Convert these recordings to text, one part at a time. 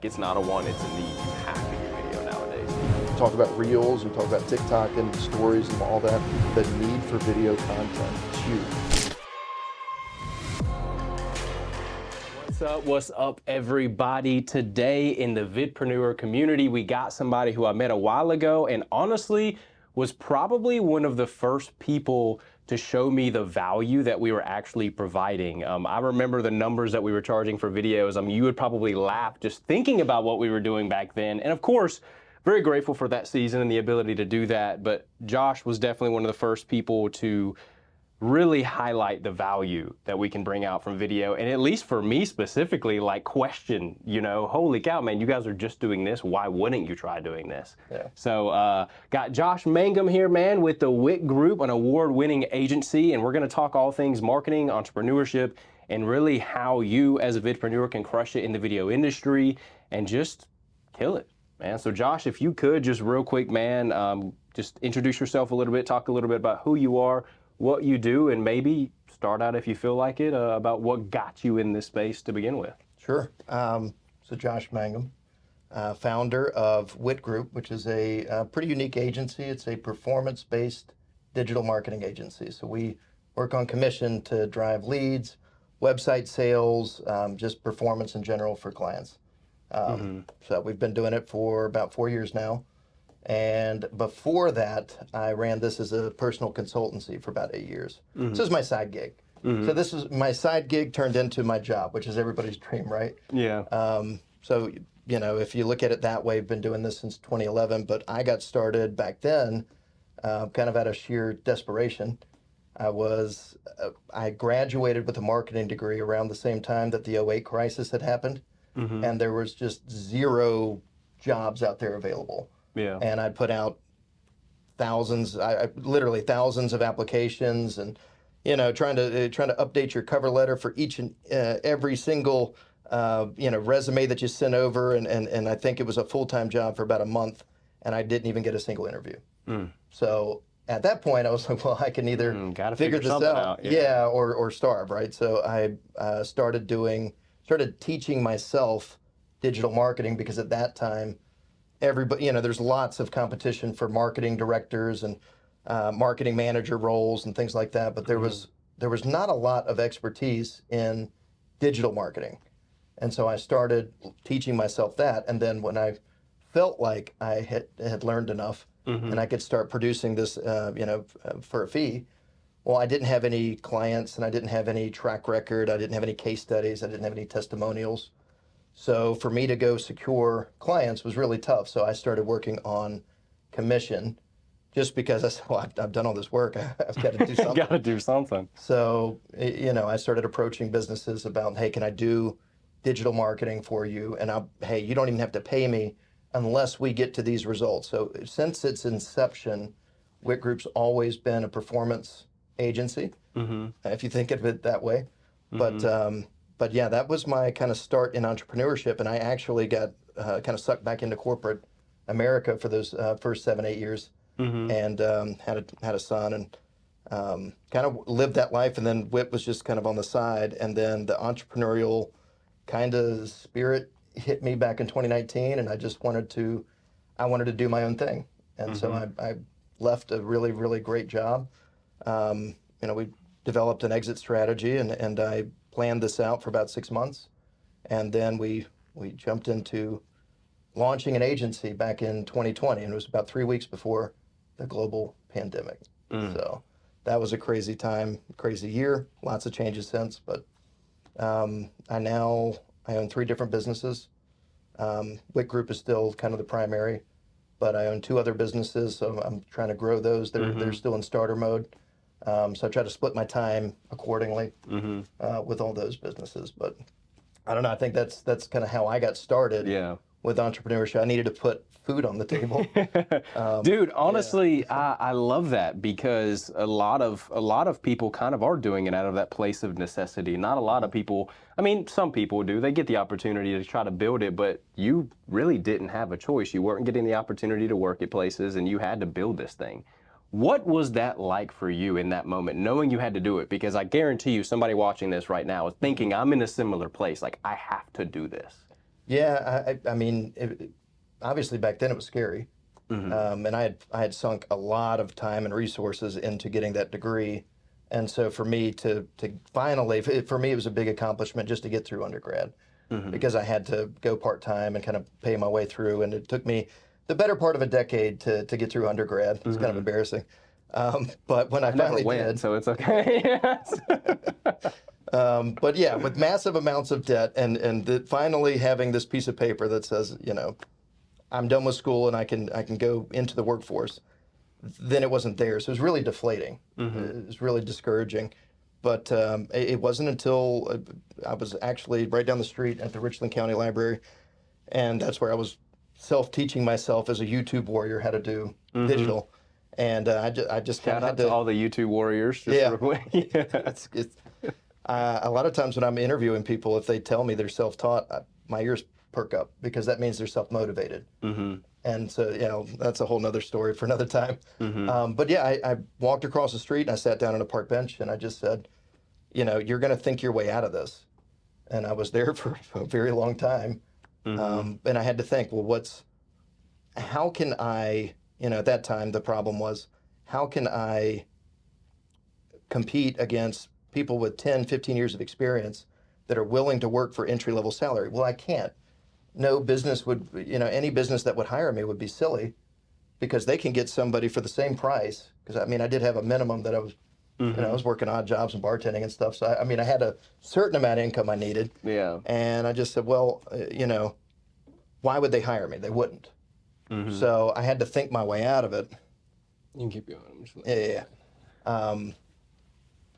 It's not a want, it's a need. You have to get video nowadays. Talk about Reels, we talk about TikTok and stories and all that. The need for video content is huge. What's up, everybody? Today in the Vidpreneur community, we got somebody who I met a while ago and honestly was probably one of the first people to show me the value that we were actually providing. I remember the numbers that we were charging for videos. You would probably laugh just thinking about what we were doing back then. And of course, very grateful for that season and the ability to do that. But Josh was definitely one of the first people to really highlight the value that we can bring out from video. And at least for me specifically, like question, holy cow, man, you guys are just doing this. Why wouldn't you try doing this? Yeah. So got Josh Mangum here, man, with the WIT Group, an award-winning agency. And we're going to talk all things marketing, entrepreneurship, and really how you as a vidpreneur can crush it in the video industry and just kill it, man. So Josh, if you could just real quick, man, just introduce yourself a little bit, talk a little bit about who you are, what you do, and maybe start out, if you feel like it, about what got you in this space to begin with. Sure. So Josh Mangum, founder of WIT Group, which is a pretty unique agency. It's a performance-based digital marketing agency. So we work on commission to drive leads, website sales, just performance in general for clients. So we've been doing it for about 4 years now. And before that, I ran this as a personal consultancy for about 8 years. So this is my side gig. So this is my side gig turned into my job, which is everybody's dream, right? Yeah. So, if you look at it that way, I've been doing this since 2011, but I got started back then kind of out of sheer desperation. I graduated with a marketing degree around the same time that the '08 crisis had happened. And there was just zero jobs out there available. Yeah. And I'd put out literally thousands of applications, and trying to update your cover letter for each and every single resume that you sent over, and I think it was a full-time job for about a month, and I didn't even get a single interview. So at that point, I was like, well, I can either figure this out, or starve, right? So I started teaching myself digital marketing, because at that time, everybody, there's lots of competition for marketing directors and marketing manager roles and things like that, but there was not a lot of expertise in digital marketing. And so I started teaching myself that, and then when I felt like I had learned enough and I could start producing this for a fee, well, I didn't have any clients and I didn't have any track record, I didn't have any case studies, I didn't have any testimonials. So for me to go secure clients was really tough. So I started working on commission, just because I said, well, I've done all this work. I've got to do something. Got to do something. So, I started approaching businesses about, hey, can I do digital marketing for you? And hey, you don't even have to pay me unless we get to these results. So since its inception, WIT Group's always been a performance agency, if you think of it that way. But yeah, that was my kind of start in entrepreneurship, and I actually got kind of sucked back into corporate America for those first 7-8 years, and had a son, and kind of lived that life. And then WIT was just kind of on the side, and then the entrepreneurial kind of spirit hit me back in 2019, and I wanted to do my own thing, and so I left a really, really great job. We developed an exit strategy, and I planned this out for about 6 months, and then we jumped into launching an agency back in 2020, and it was about 3 weeks before the global pandemic. So that was a crazy time, crazy year, lots of changes since, but I own 3 different businesses. WIT Group is still kind of the primary, but I own 2 other businesses, so I'm trying to grow those. They're still in starter mode. So I try to split my time accordingly with all those businesses. But I don't know. I think that's kind of how I got started with entrepreneurship. I needed to put food on the table. Dude, honestly, I love that, because a lot of people kind of are doing it out of that place of necessity. Not a lot of people. I mean, some people do. They get the opportunity to try to build it, but you really didn't have a choice. You weren't getting the opportunity to work at places, and you had to build this thing. What was that like for you in that moment, knowing you had to do it? Because I guarantee you somebody watching this right now is thinking, I'm in a similar place. Like, I have to do this. Yeah, I mean, obviously back then it was scary. And I had sunk a lot of time and resources into getting that degree. And so for me to finally, for me, it was a big accomplishment just to get through undergrad because I had to go part-time and kind of pay my way through. And it took me the better part of a decade to get through undergrad. It's kind of embarrassing. But when I finally did, so it's okay. Yes. but yeah, with massive amounts of debt and finally having this piece of paper that says, you know, I'm done with school and I can go into the workforce, then it wasn't there. So it was really deflating. It was really discouraging. But it wasn't until I was actually right down the street at the Richland County Library, and that's where I was self-teaching myself as a YouTube warrior how to do digital. And I just kind Shout of out to all the YouTube warriors. Just Yeah. real quick. Yeah. it's a lot of times when I'm interviewing people, if they tell me they're self-taught, my ears perk up because that means they're self-motivated. And so, you know, that's a whole nother story for another time. But yeah, I walked across the street and I sat down on a park bench and I just said, you know, you're going to think your way out of this. And I was there for a very long time. And I had to think, well, how can I, you know, at that time, the problem was, how can I compete against people with 10, 15 years of experience that are willing to work for entry-level salary? Well, I can't. No business would, you know, any business that would hire me would be silly because they can get somebody for the same price. Because I mean, I did have a minimum that I was, you know, I was working odd jobs and bartending and stuff. So I mean, I had a certain amount of income I needed. Yeah. And I just said, well, you know, why would they hire me? They wouldn't. So I had to think my way out of it. You can keep going. I'm just Yeah.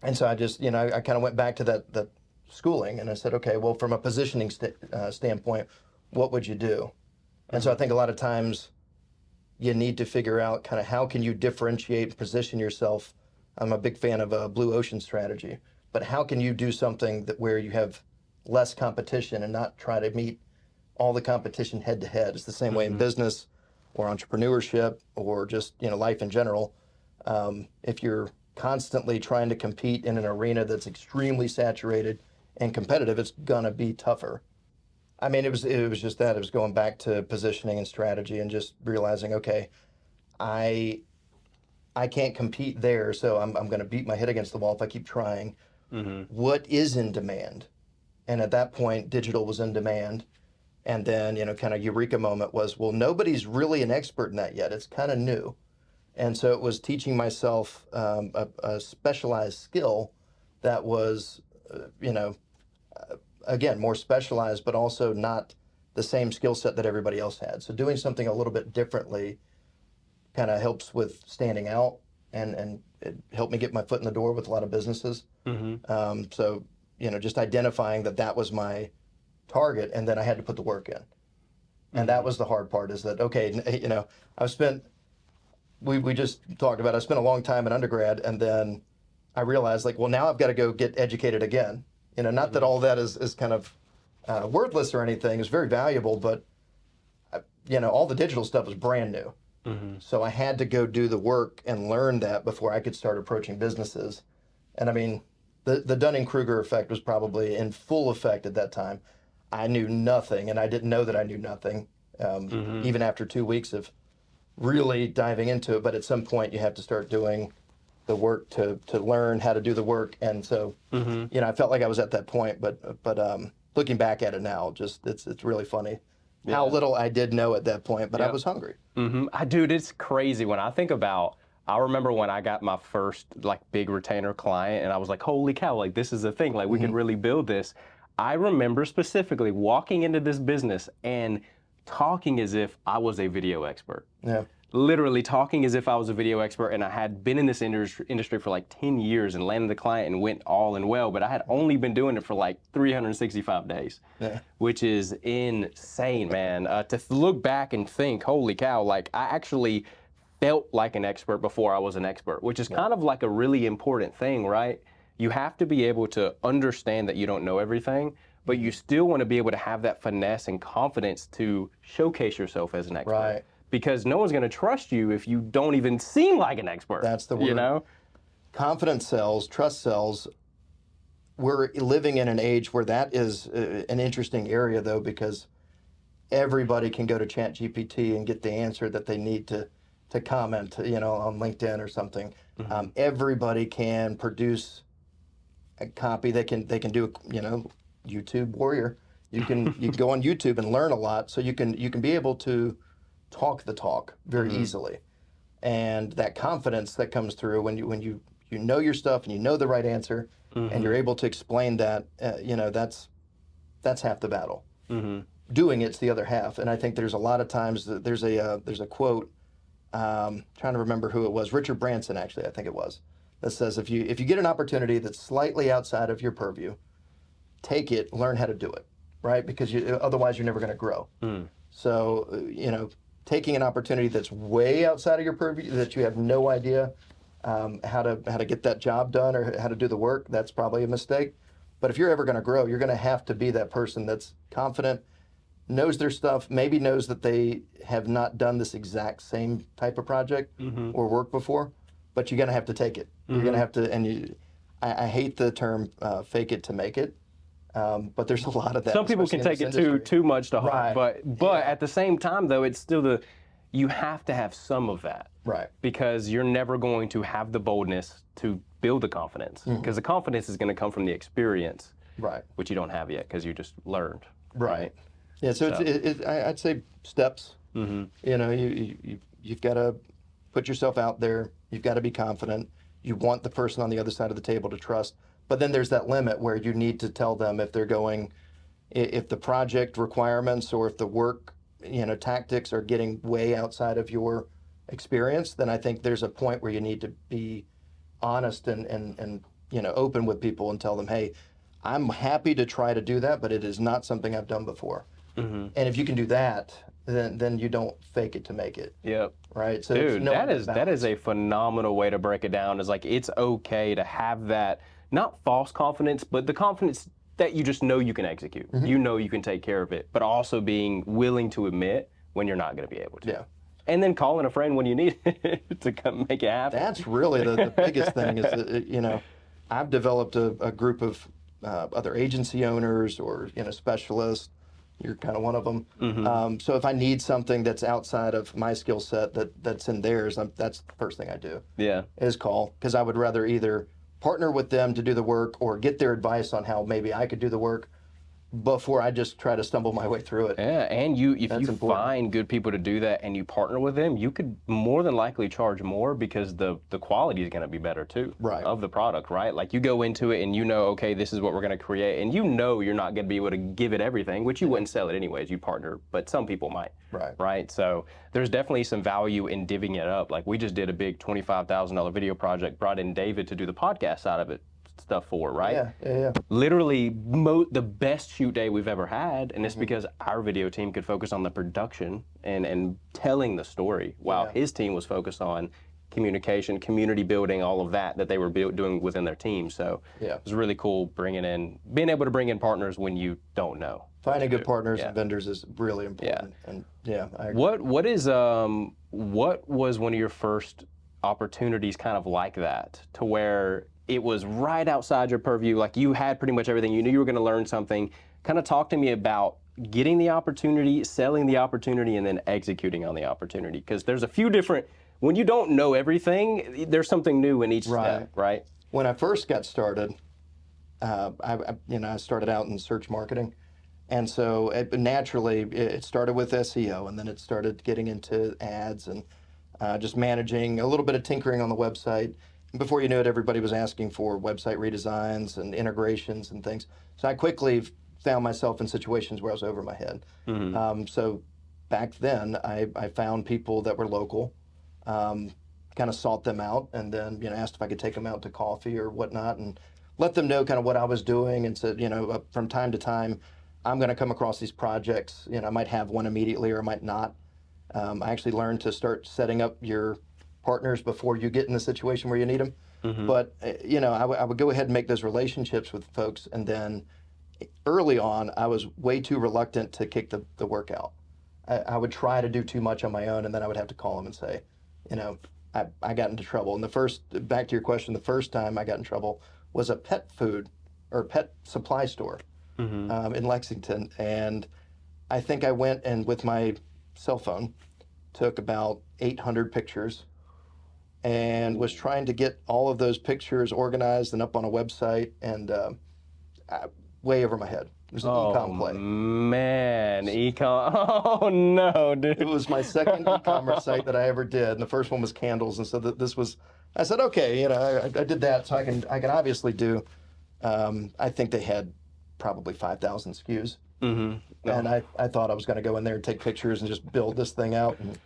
And so I just, you know, I kind of went back to that schooling and I said, okay, well, from a positioning standpoint, what would you do? And so I think a lot of times you need to figure out kind of how can you differentiate and position yourself. I'm a big fan of a blue ocean strategy, but how can you do something where you have less competition and not try to meet all the competition head to head? It's the same way in business or entrepreneurship or just, you know, life in general. If you're constantly trying to compete in an arena that's extremely saturated and competitive, it's gonna be tougher. I mean, it was just that. It was going back to positioning and strategy and just realizing, okay, I can't compete there, so I'm going to beat my head against the wall if I keep trying. What is in demand? And at that point, digital was in demand. And then, you know, kind of eureka moment was, well, nobody's really an expert in that yet. It's kind of new. And so it was teaching myself a specialized skill that was, you know, again, more specialized, but also not the same skill set that everybody else had. So doing something a little bit differently kind of helps with standing out, and it helped me get my foot in the door with a lot of businesses. So, you know, just identifying that was my target, and then I had to put the work in. And that was the hard part, is that, okay, you know, we just talked about, I spent a long time in undergrad, and then I realized, like, well, now I've got to go get educated again. You know, not that all that is kind of worthless or anything. It's very valuable, but, you know, all the digital stuff is brand new. So I had to go do the work and learn that before I could start approaching businesses. And I mean, the Dunning-Kruger effect was probably in full effect at that time. I knew nothing, and I didn't know that I knew nothing, even after 2 weeks of really diving into it. But at some point, you have to start doing the work to learn how to do the work. And so, you know, I felt like I was at that point, but looking back at it now, just it's really funny how little I did know at that point, but I was hungry. Dude, it's crazy when I think about, I remember when I got my first like big retainer client and I was like, holy cow, like this is a thing, like we can really build this. I remember specifically walking into this business and talking as if I was a video expert. Yeah. Literally talking as if I was a video expert, and I had been in this industry for like 10 years and landed the client and went all in well, but I had only been doing it for like 365 days, which is insane, man. To look back and think, holy cow, like I actually felt like an expert before I was an expert, which is kind of like a really important thing, right? You have to be able to understand that you don't know everything, but you still want to be able to have that finesse and confidence to showcase yourself as an expert. Right. Because no one's going to trust you if you don't even seem like an expert. That's the word. You know? Confidence sells, trust sells. We're living in an age where that is an interesting area, though, because everybody can go to ChatGPT and get the answer that they need to comment, on LinkedIn or something. Everybody can produce a copy. They can do, YouTube warrior. You can go on YouTube and learn a lot, so you can be able to talk the talk very easily, and that confidence that comes through when you know your stuff and you know the right answer, and you're able to explain that. That's half the battle. Doing it's the other half, and I think there's a lot of times that there's a quote. Trying to remember who it was. Richard Branson, actually, I think it was, that says if you get an opportunity that's slightly outside of your purview, take it, learn how to do it, right? Because otherwise you're never going to grow. So, taking an opportunity that's way outside of your purview, that you have no idea how to get that job done or how to do the work, that's probably a mistake. But if you're ever going to grow, you're going to have to be that person that's confident, knows their stuff, maybe knows that they have not done this exact same type of project or work before, but you're going to have to take it. You're going to have to, and I hate the term fake it to make it, but there's a lot of that. Some people can take it too much to heart, but at the same time, though, it's still you have to have some of that. Right. Because you're never going to have the boldness to build the confidence, because the confidence is going to come from the experience, right? Which you don't have yet because you just learned. Right. Yeah. So I'd say steps. You've got to put yourself out there. You've got to be confident. You want the person on the other side of the table to trust. But then there's that limit where you need to tell them if the project requirements or if the work, tactics are getting way outside of your experience, then I think there's a point where you need to be honest and open with people and tell them, hey, I'm happy to try to do that, but it is not something I've done before. And if you can do that, then you don't fake it to make it. Yep. Right. So dude, that is a phenomenal way to break it down. Is like, it's okay to have that, not false confidence, but the confidence that you just know you can execute. You know you can take care of it, but also being willing to admit when you're not going to be able to. Yeah. And then calling a friend when you need it to come make it happen. That's really the biggest thing is that, I've developed a group of other agency owners or, specialists. You're kind of one of them. So if I need something that's outside of my skill set that's in theirs, that's the first thing I do. Yeah. Is call, because I would rather either partner with them to do the work or get their advice on how maybe I could do the work before I just try to stumble my way through it. Yeah, and if you find good people to do that and you partner with them, you could more than likely charge more because the quality is going to be better too, right, of the product, right? Like you go into it and okay, this is what we're going to create, and you're not going to be able to give it everything, which you wouldn't sell it anyways, you partner, but some people might, right? So there's definitely some value in divvying it up. Like we just did a big $25,000 video project, brought in David to do the podcast side of it, stuff for, right? Yeah. Literally the best shoot day we've ever had, and it's because our video team could focus on the production and telling the story while his team was focused on communication, community building, all of that they were doing within their team. So it was really cool being able to bring in partners when you don't know. Finding good partners and vendors is really important. And I agree. What was one of your first opportunities kind of like that, to where it was right outside your purview, like you had pretty much everything, you knew you were going to learn something? Kind of talk to me about getting the opportunity, selling the opportunity, and then executing on the opportunity, because there's a few different, when you don't know everything, there's something new in each step, right? When I first got started, I started out in search marketing, and so naturally it started with SEO, and then it started getting into ads and just managing a little bit of tinkering on the website. Before you knew it, everybody was asking for website redesigns and integrations and things. So I quickly found myself in situations where I was over my head. So back then, I found people that were local, kind of sought them out, and then asked if I could take them out to coffee or whatnot, and let them know kind of what I was doing, and said, from time to time, I'm going to come across these projects. I might have one immediately or I might not. I actually learned to start setting up your partners before you get in the situation where you need them. But, I would go ahead and make those relationships with folks. And then early on, I was way too reluctant to kick the work out. I would try to do too much on my own, and then I would have to call them and say, I got into trouble. And back to your question, the first time I got in trouble was a pet food or pet supply store in Lexington. And I think I went and with my cell phone took about 800 pictures and was trying to get all of those pictures organized and up on a website, and way over my head. It was an e-com play. Man, e-com. Oh no, dude. It was my second e-commerce site that I ever did, and the first one was candles. And so this was, I said, okay, I did that, so I can obviously do. I think they had probably 5,000 SKUs, and I thought I was going to go in there and take pictures and just build this thing out. And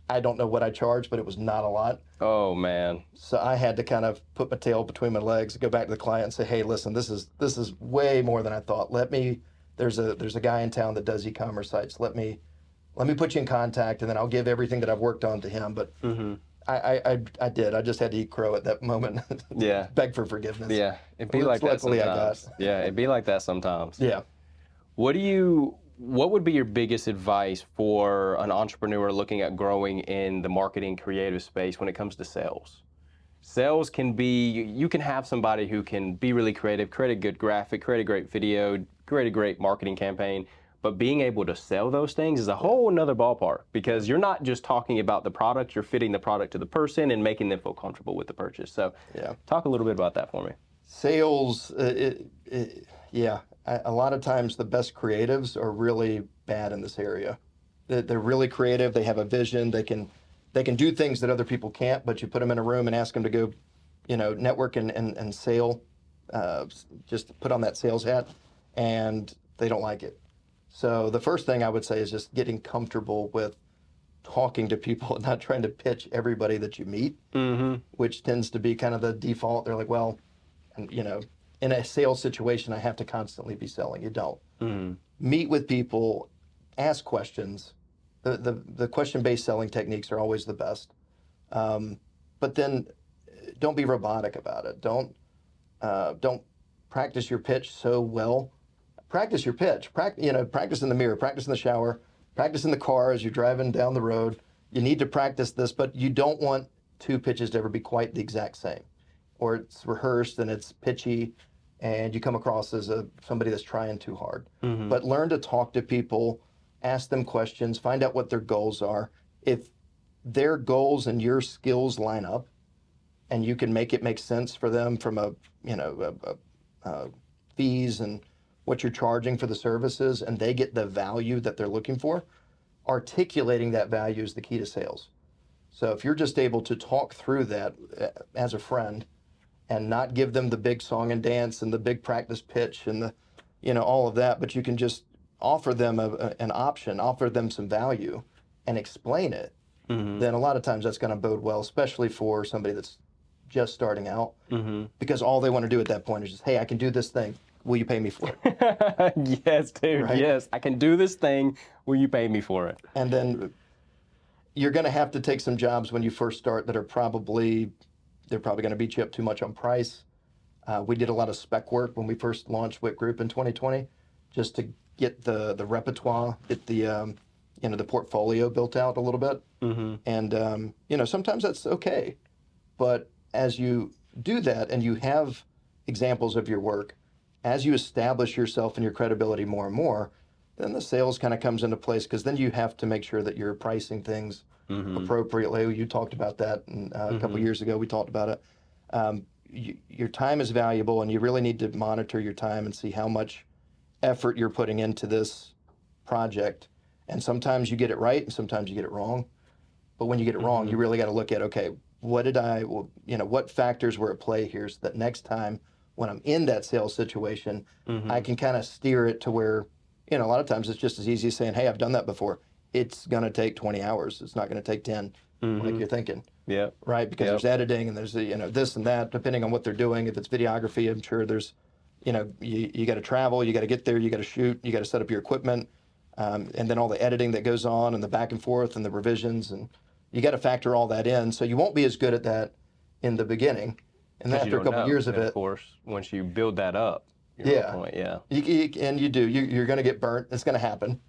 I don't know what I charged, but it was not a lot. Oh man. So I had to kind of put my tail between my legs, go back to the client and say, hey, listen, this is way more than I thought. There's a guy in town that does e-commerce sites. Let me put you in contact, and then I'll give everything that I've worked on to him. But I did. I just had to eat crow at that moment. Yeah. Beg for forgiveness. Yeah. It'd be like that Luckily sometimes. Yeah, it'd be like that sometimes. Yeah. What would be your biggest advice for an entrepreneur looking at growing in the marketing creative space when it comes to sales? Sales can be, you can have somebody who can be really creative, create a good graphic, create a great video, create a great marketing campaign, but being able to sell those things is a whole nother ballpark, because you're not just talking about the product, you're fitting the product to the person and making them feel comfortable with the purchase. So talk a little bit about that for me. Sales, yeah. A lot of times the best creatives are really bad in this area. They're really creative. They have a vision. They can do things that other people can't, but you put them in a room and ask them to go, network and sell, just put on that sales hat, and they don't like it. So the first thing I would say is just getting comfortable with talking to people and not trying to pitch everybody that you meet, which tends to be kind of the default. They're like, well, in a sales situation, I have to constantly be selling. You don't. Meet with people, ask questions. The question-based selling techniques are always the best. But then don't be robotic about it. Don't practice your pitch so well. Practice your pitch. Practice in the mirror, practice in the shower, practice in the car as you're driving down the road. You need to practice this, but you don't want two pitches to ever be quite the exact same. Or it's rehearsed and it's pitchy, and you come across as somebody that's trying too hard. But learn to talk to people, ask them questions, find out what their goals are. If their goals and your skills line up, and you can make it make sense for them from fees and what you're charging for the services, and they get the value that they're looking for, articulating that value is the key to sales. So if you're just able to talk through that as a friend, and not give them the big song and dance and the big practice pitch and the, all of that, but you can just offer them an option, offer them some value, and explain it, then a lot of times that's going to bode well, especially for somebody that's just starting out, because all they want to do at that point is just, hey, I can do this thing. Will you pay me for it? Yes, dude. Right? Yes, I can do this thing. Will you pay me for it? And then you're going to have to take some jobs when you first start that are they're probably going to beat you up too much on price. We did a lot of spec work when we first launched WIT Group in 2020, just to get the repertoire, get the the portfolio built out a little bit. And sometimes that's okay, but as you do that and you have examples of your work, as you establish yourself and your credibility more and more, then the sales kind of comes into place, because then you have to make sure that you're pricing things appropriately. You talked about that a couple years ago. We talked about it. Your time is valuable, and you really need to monitor your time and see how much effort you're putting into this project. And sometimes you get it right, and sometimes you get it wrong. But when you get it wrong, you really got to look at, okay, what factors were at play here, so that next time when I'm in that sales situation, I can kind of steer it to where, a lot of times it's just as easy as saying, hey, I've done that before. It's going to take 20 hours. It's not going to take 10, like you're thinking. Yeah. Right? Because there's editing, and there's, this and that, depending on what they're doing. If it's videography, I'm sure there's, you got to travel, you got to get there, you got to shoot, you got to set up your equipment, and then all the editing that goes on, and the back and forth, and the revisions, and you got to factor all that in. So you won't be as good at that in the beginning. And then after a couple years of it, of course, once you build that up, and you do, you're going to get burnt. It's going to happen.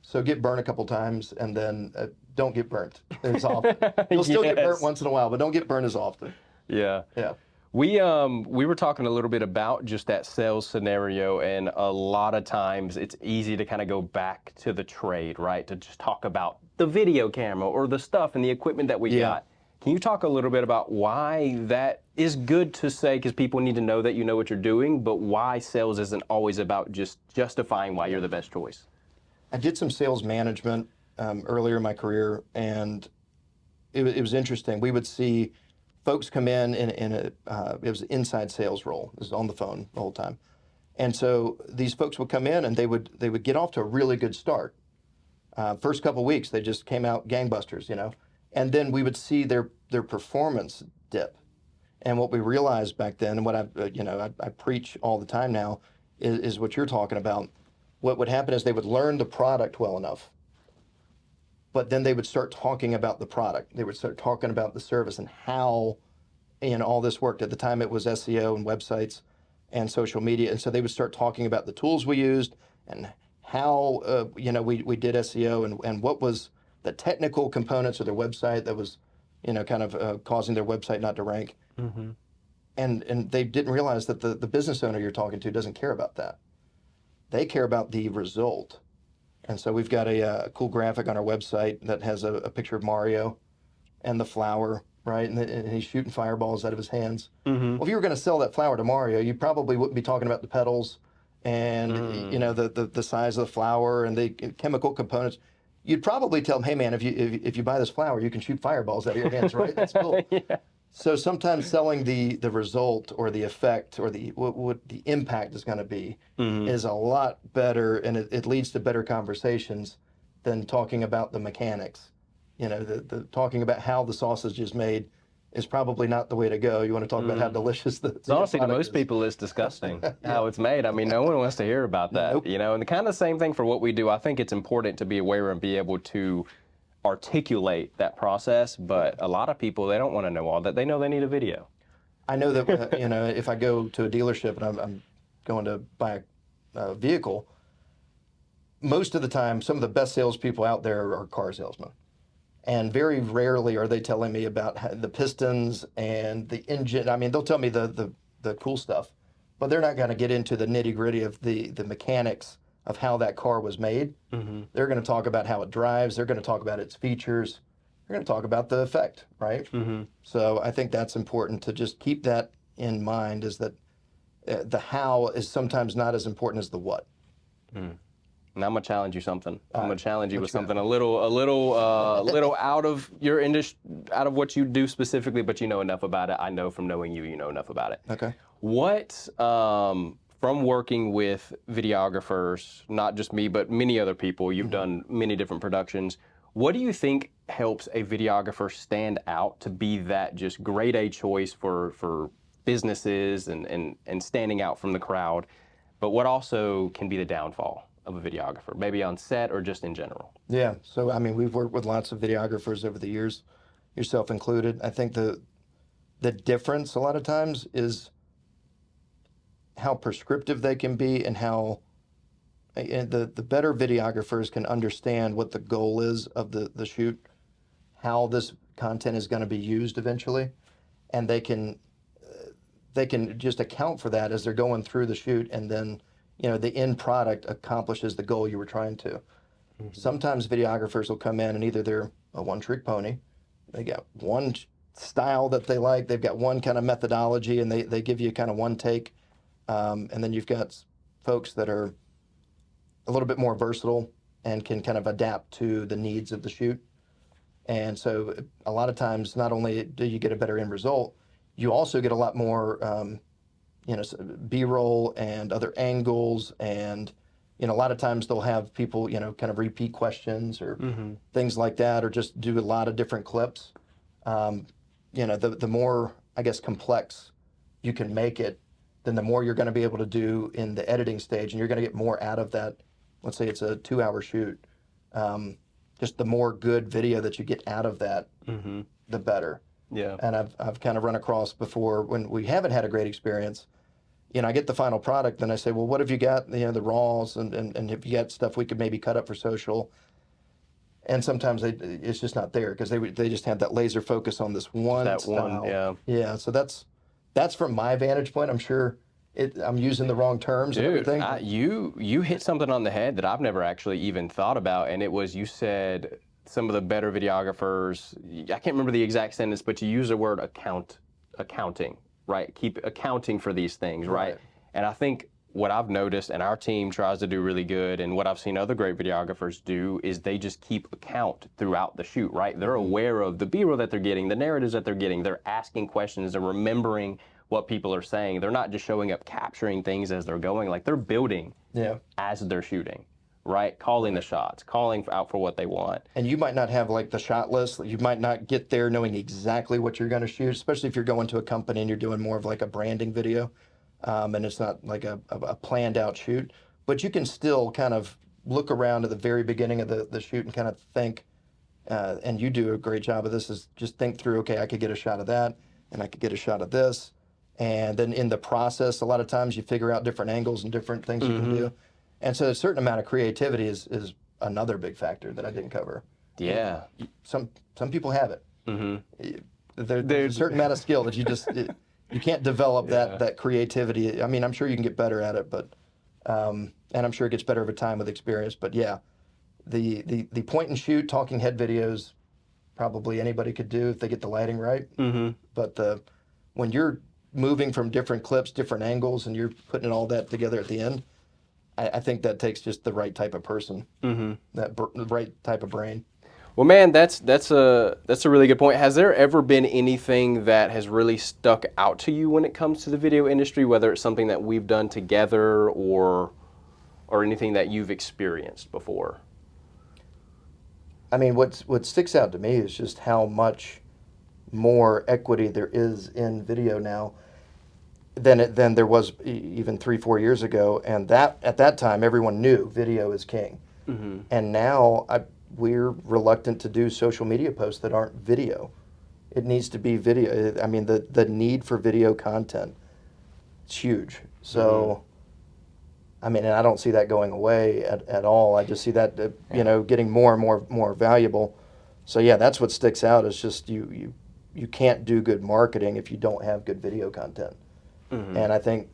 So get burnt a couple times, and then don't get burnt as often. You'll still get burnt once in a while, but don't get burnt as often. Yeah. Yeah. We were talking a little bit about just that sales scenario, and a lot of times it's easy to kind of go back to the trade, right? To just talk about the video camera or the stuff and the equipment that we got. Can you talk a little bit about why that is good to say, because people need to know that you know what you're doing, but why sales isn't always about just justifying why you're the best choice? I did some sales management earlier in my career, and it was interesting. We would see folks come in a it was an inside sales role. It was on the phone the whole time, and so these folks would come in and they would get off to a really good start. First couple weeks, they just came out gangbusters, and then we would see their performance dip. And what we realized back then, and what I preach all the time now, is what you're talking about. What would happen is they would learn the product well enough, but then they would start talking about the product. They would start talking about the service and how, all this worked. At the time, it was SEO and websites and social media, and so they would start talking about the tools we used and how we did SEO and what was the technical components of their website that was kind of causing their website not to rank. Mm-hmm. And they didn't realize that the business owner you're talking to doesn't care about that. They care about the result. And so we've got a cool graphic on our website that has a picture of Mario and the flower, right? And he's shooting fireballs out of his hands. Mm-hmm. Well, if you were going to sell that flower to Mario, you probably wouldn't be talking about the petals and the size of the flower and the chemical components. You'd probably tell him, hey man, if you buy this flower, you can shoot fireballs out of your hands, right? That's cool. Yeah. So sometimes selling the result or the effect or what the impact is going to be is a lot better, and it leads to better conversations than talking about the mechanics. The talking about how the sausage is made is probably not the way to go. You want to talk about how delicious the Honestly, to product most is. people, it's disgusting how it's made. I mean, no one wants to hear about that, Nope. And the kind of same thing for what we do. I think it's important to be aware and be able to articulate that process, but a lot of people, they don't want to know all that. They know they need a video. I know that if I go to a dealership and I'm going to buy a vehicle, most of the time, some of the best salespeople out there are car salesmen. And very rarely are they telling me about the pistons and the engine. I mean, they'll tell me the cool stuff, but they're not going to get into the nitty gritty of the mechanics of how that car was made. Mm-hmm. They're going to talk about how it drives. They're going to talk about its features. They're going to talk about the effect, right? Mm-hmm. So I think that's important to just keep that in mind, is that the how is sometimes not as important as the what. And I'm gonna challenge you something. I'm gonna challenge you with you got? something a little out of your industry, out of what you do specifically, but you know enough about it. I know from knowing you, you know enough about it. Okay. What, from working with videographers, not just me, but many other people, you've done many different productions. What do you think helps a videographer stand out to be that just grade A choice for businesses and standing out from the crowd? But what also can be the downfall of a videographer, maybe on set or just in general? Yeah. So, I mean, we've worked with lots of videographers over the years, yourself included. I think the difference a lot of times is how prescriptive they can be and how the better videographers can understand what the goal is of the shoot, how this content is going to be used eventually, and they can just account for that as they're going through the shoot, and then the end product accomplishes the goal you were trying to. Mm-hmm. Sometimes videographers will come in and either they're a one-trick pony, they got one style that they like, they've got one kind of methodology, and they give you kind of one take, and then you've got folks that are a little bit more versatile and can kind of adapt to the needs of the shoot. And so a lot of times, not only do you get a better end result, you also get a lot more B-roll and other angles, and a lot of times they'll have people kind of repeat questions or things like that, or just do a lot of different clips. The more, I guess, complex you can make it, then the more you're going to be able to do in the editing stage, and you're going to get more out of that. Let's say it's a 2-hour shoot. Just the more good video that you get out of that, the better. Yeah. And I've kind of run across before when we haven't had a great experience. I get the final product, and I say, well, what have you got? The raws, and if you got stuff we could maybe cut up for social. And sometimes it's just not there because they just have that laser focus on this one style. Yeah. Yeah. So that's that's from my vantage point. I'm sure I'm using the wrong terms and Dude, everything. you hit something on the head that I've never actually even thought about, and it was you said some of the better videographers. I can't remember the exact sentence, but you used the word accounting, right? Keep accounting for these things, right? Right. And I think what I've noticed, and our team tries to do really good, and what I've seen other great videographers do, is they just keep account throughout the shoot, right? They're aware of the B-roll that they're getting, the narratives that they're getting. They're asking questions and remembering what people are saying. They're not just showing up capturing things as they're going. Like, they're building Yeah. as they're shooting, right? Calling the shots, calling out for what they want. And you might not have like the shot list. You might not get there knowing exactly what you're going to shoot, especially if you're going to a company and you're doing more of like a branding video, and it's not like a planned out shoot. But you can still kind of look around at the very beginning of the shoot and kind of think, and you do a great job of this, is just think through, okay, I could get a shot of that, and I could get a shot of this. And then in the process, a lot of times you figure out different angles and different things you can do. And so a certain amount of creativity is another big factor that I didn't cover. Yeah. Some people have it. There's a certain amount of skill that you just you can't develop that creativity. I mean, I'm sure you can get better at it, but and I'm sure it gets better over time with experience. But yeah, the point and shoot talking head videos, probably anybody could do if they get the lighting right. But when you're moving from different clips, different angles, and you're putting all that together at the end, I think that takes just the right type of person, the right type of brain. Well, man, that's a really good point. Has there ever been anything that has really stuck out to you when it comes to the video industry, whether it's something that we've done together or anything that you've experienced before? I mean, what sticks out to me is just how much more equity there is in video now than there was even 3-4 years ago, and that at that time everyone knew video is king. And now we're reluctant to do social media posts that aren't video. It needs to be video. I mean, the need for video content is huge. So I mean, and I don't see that going away at all. I just see that getting more and more valuable. So yeah, that's what sticks out, is just you can't do good marketing if you don't have good video content. And I think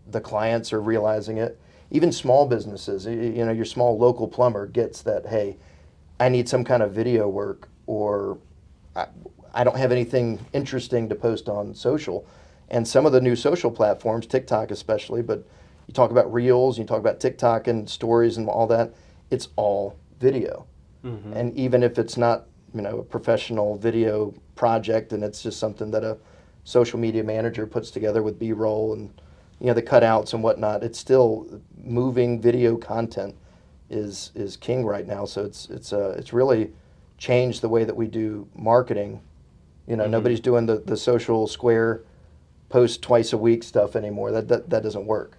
the clients are realizing it. Even small businesses, your small local plumber gets that, hey, I need some kind of video work, or I don't have anything interesting to post on social. And some of the new social platforms, TikTok especially, but you talk about Reels, you talk about TikTok and stories and all that, it's all video. And even if it's not, a professional video project, and it's just something that a social media manager puts together with B-roll and the cutouts and whatnot, it's still moving video content is king right now. So it's really changed the way that we do marketing. Nobody's doing the social square post twice a week stuff anymore. That doesn't work.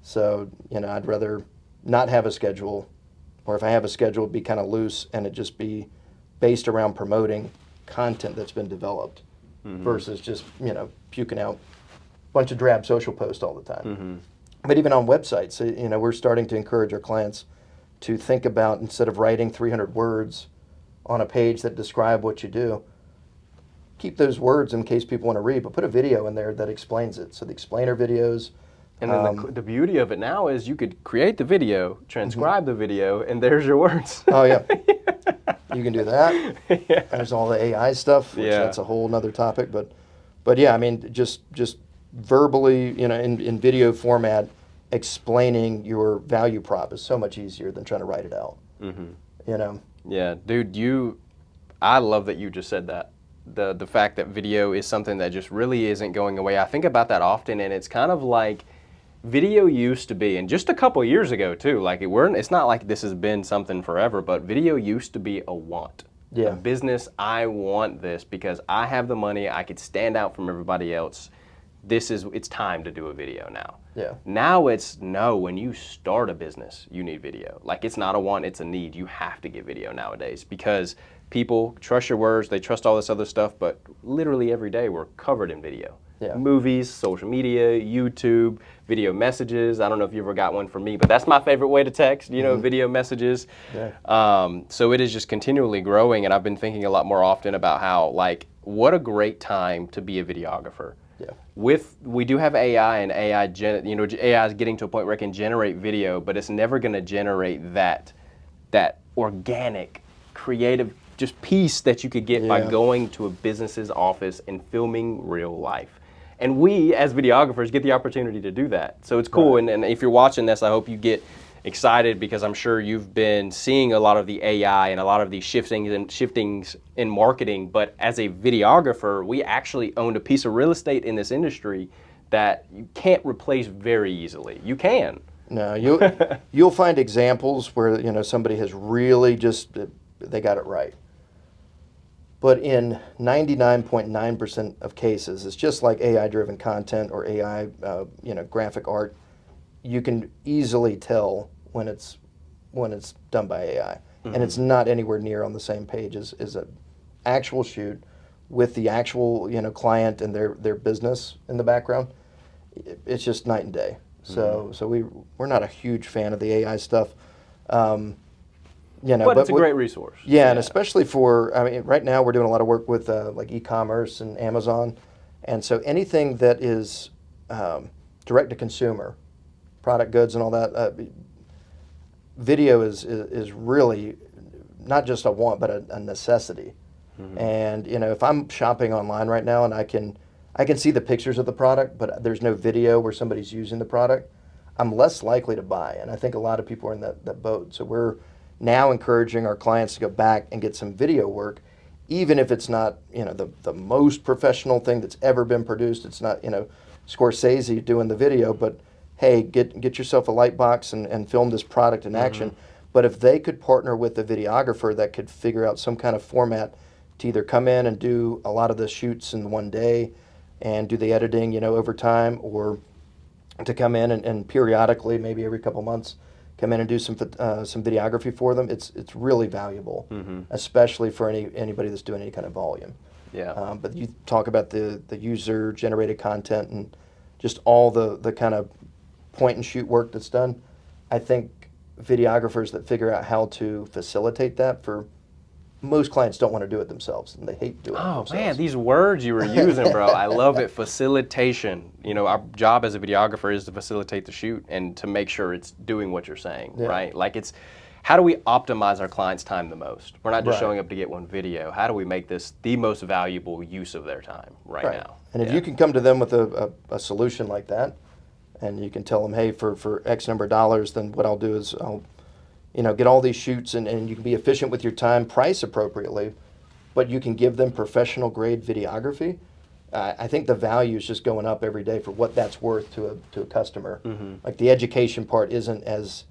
So I'd rather not have a schedule, or if I have a schedule, it'd be kind of loose and it just be based around promoting content that's been developed versus just puking out a bunch of drab social posts all the time. But even on websites, we're starting to encourage our clients to think about, instead of writing 300 words on a page that describe what you do, keep those words in case people want to read, but put a video in there that explains it. So the explainer videos. And then the beauty of it now is you could create the video, transcribe the video, and there's your words. Oh yeah. You can do that. There's all the AI stuff, which that's a whole nother topic. But yeah, I mean, just verbally, in video format, explaining your value prop is so much easier than trying to write it out. Yeah, dude, I love that you just said that. The fact that video is something that just really isn't going away. I think about that often, and it's kind of like video used to be, and just a couple years ago too, like it's not like this has been something forever, but video used to be a want. Yeah. A business, I want this because I have the money, I could stand out from everybody else. It's time to do a video now. Yeah. Now it's no, when you start a business, you need video. Like, it's not a want, it's a need. You have to get video nowadays because people trust your words, they trust all this other stuff, but literally every day we're covered in video. Yeah. Movies, social media, YouTube, video messages. I don't know if you ever got one from me, but that's my favorite way to text, video messages. Yeah. So it is just continually growing, and I've been thinking a lot more often about how, like, what a great time to be a videographer. Yeah. We do have AI, and AI is getting to a point where it can generate video, but it's never going to generate that organic, creative just piece that you could get by Yeah. going to a business's office and filming real life. And we, as videographers, get the opportunity to do that. So it's cool. Right. And if you're watching this, I hope you get excited, because I'm sure you've been seeing a lot of the AI and a lot of these shiftings in marketing. But as a videographer, we actually owned a piece of real estate in this industry that you can't replace very easily. You can. No, you'll find examples where somebody has really just they got it right. But in 99.9% of cases, it's just like AI-driven content or AI, graphic art. You can easily tell when it's done by AI, and it's not anywhere near on the same page as an actual shoot with the actual client and their business in the background. It's just night and day. So we're not a huge fan of the AI stuff. But it's a great resource. Yeah, and especially right now we're doing a lot of work with like e-commerce and Amazon, and so anything that is direct to consumer, product goods and all that, video is really not just a want but a necessity. And if I'm shopping online right now and I can see the pictures of the product, but there's no video where somebody's using the product, I'm less likely to buy. And I think a lot of people are in that boat. So we're now encouraging our clients to go back and get some video work, even if it's not the most professional thing that's ever been produced. It's not Scorsese doing the video, but hey, get yourself a light box and film this product in action. But if they could partner with a videographer that could figure out some kind of format to either come in and do a lot of the shoots in one day and do the editing over time, or to come in and periodically, maybe every couple months, come in and do some videography for them, it's really valuable, especially for anybody that's doing any kind of volume. Yeah. But you talk about the user generated content and just all the kind of point and shoot work that's done. I think videographers that figure out how to facilitate that, for most clients don't want to do it themselves, and they hate doing it themselves. Oh man, these words you were using, bro. I love it. Facilitation. Our job as a videographer is to facilitate the shoot and to make sure it's doing what you're saying, right? Like, it's how do we optimize our clients' time the most? We're not just showing up to get one video. How do we make this the most valuable use of their time right now? And if you can come to them with a solution like that, and you can tell them, hey, for X number of dollars, then what I'll do is I'll get all these shoots, and you can be efficient with your time, price appropriately, but you can give them professional grade videography. I think the value is just going up every day for what that's worth to a customer. Like, the education part isn't as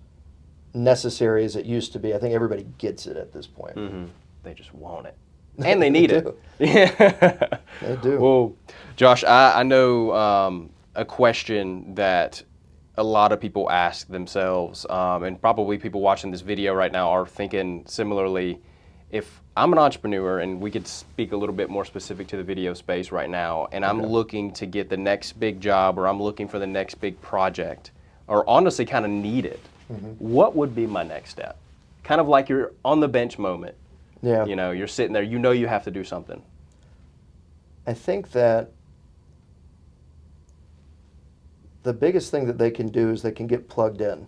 necessary as it used to be. I think everybody gets it at this point. They just want it. And they need it. Yeah. They do. Well, Josh, I know a question that a lot of people ask themselves, and probably people watching this video right now are thinking similarly. If I'm an entrepreneur, and we could speak a little bit more specific to the video space right now, and I'm looking to get the next big job, or I'm looking for the next big project, or honestly kind of need it, what would be my next step? Kind of like you're on the bench moment. Yeah. You're sitting there, you have to do something. I think that the biggest thing that they can do is they can get plugged in.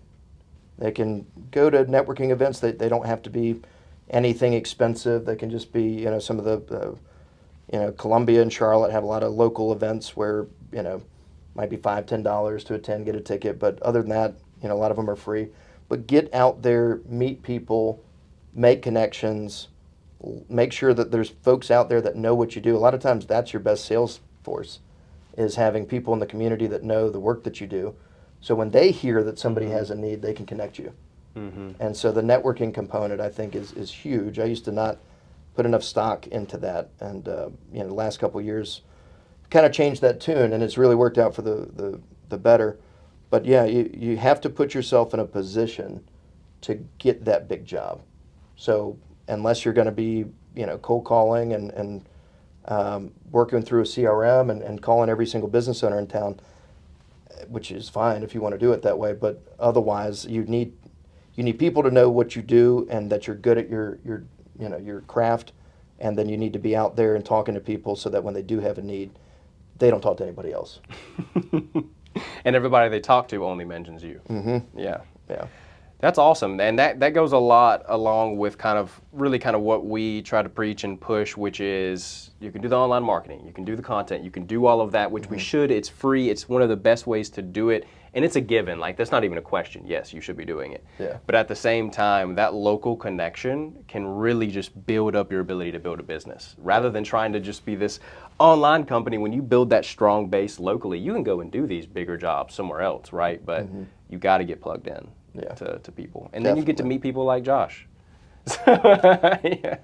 They can go to networking events. They don't have to be anything expensive. They can just be, some of the, Columbia and Charlotte have a lot of local events where, might be $5, $10 to attend, get a ticket. But other than that, a lot of them are free. But get out there, meet people, make connections, make sure that there's folks out there that know what you do. A lot of times that's your best sales force, is having people in the community that know the work that you do. So when they hear that somebody has a need, they can connect you. And so the networking component, I think, is huge. I used to not put enough stock into that. And, the last couple of years kind of changed that tune, and it's really worked out for the better. But yeah, you have to put yourself in a position to get that big job. So unless you're going to be, cold calling and working through a CRM and calling every single business owner in town, which is fine if you want to do it that way, but otherwise you need people to know what you do and that you're good at your craft, and then you need to be out there and talking to people so that when they do have a need, they don't talk to anybody else. And everybody they talk to only mentions you. Mm-hmm. Yeah. Yeah. That's awesome. And that goes a lot along with kind of what we try to preach and push, which is you can do the online marketing, you can do the content, you can do all of that, which we should. It's free. It's one of the best ways to do it. And it's a given. Like, that's not even a question. Yes, you should be doing it. Yeah. But at the same time, that local connection can really just build up your ability to build a business. Rather than trying to just be this online company, when you build that strong base locally, you can go and do these bigger jobs somewhere else, right? But you got to get plugged in to people. And then you get to meet people like Josh. Yeah.